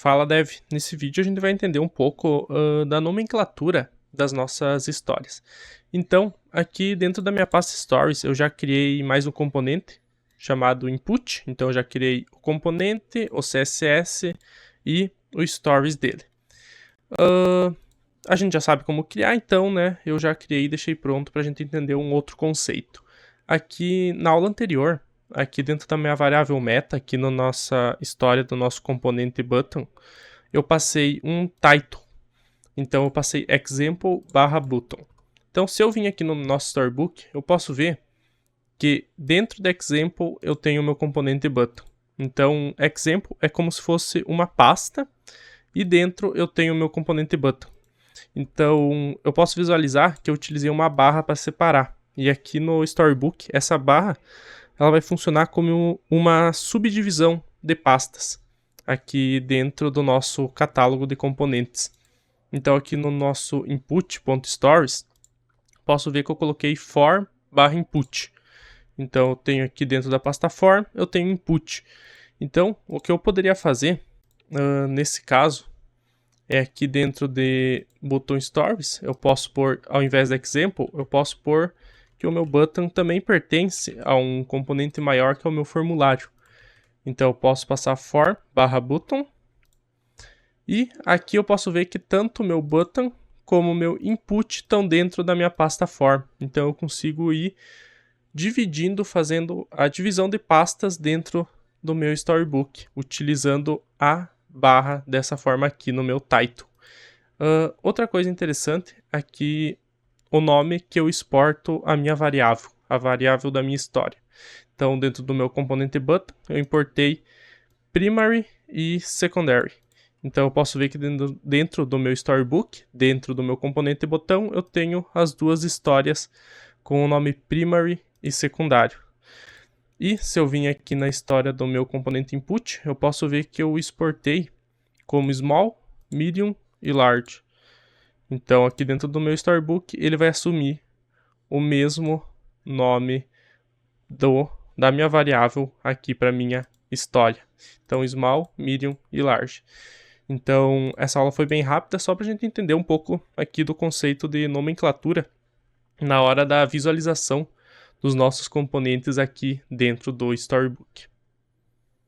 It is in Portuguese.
Fala Dev, nesse vídeo a gente vai entender um pouco da nomenclatura das nossas histórias. Então, aqui dentro da minha pasta Stories eu já criei mais um componente chamado Input, então eu já criei o componente, o CSS e o Stories dele. A gente já sabe como criar, então né, eu já criei e deixei pronto para a gente entender um outro conceito. Aqui na aula anterior, aqui dentro da minha variável meta, aqui na nossa história do nosso componente button, eu passei um title. Então eu passei example/button. Então se eu vim aqui no nosso storybook, eu posso ver que dentro do example eu tenho o meu componente button. Então example é como se fosse uma pasta e dentro eu tenho o meu componente button. Então eu posso visualizar que eu utilizei uma barra para separar. E aqui no storybook, essa barra ela vai funcionar como uma subdivisão de pastas aqui dentro do nosso catálogo de componentes. Então aqui no nosso input.stories, posso ver que eu coloquei form/input. Então eu tenho aqui dentro da pasta form, eu tenho input. Então o que eu poderia fazer nesse caso é aqui dentro de button stories, eu posso pôr, ao invés de example, eu posso pôr que o meu button também pertence a um componente maior que é o meu formulário. Então eu posso passar form/button e aqui eu posso ver que tanto o meu button como o meu input estão dentro da minha pasta form. Então eu consigo ir dividindo, fazendo a divisão de pastas dentro do meu storybook, utilizando a barra dessa forma aqui no meu title. Outra coisa interessante aqui, o nome que eu exporto a minha variável, a variável da minha história. Então, dentro do meu componente button, eu importei primary e secondary. Então, eu posso ver que dentro do meu storybook, dentro do meu componente botão, eu tenho as duas histórias com o nome primary e secundário. E se eu vim aqui na história do meu componente input, eu posso ver que eu exportei como small, medium e large. Então aqui dentro do meu storybook ele vai assumir o mesmo nome da minha variável aqui para minha história. Então small, medium e large. Então essa aula foi bem rápida só para a gente entender um pouco aqui do conceito de nomenclatura na hora da visualização dos nossos componentes aqui dentro do storybook.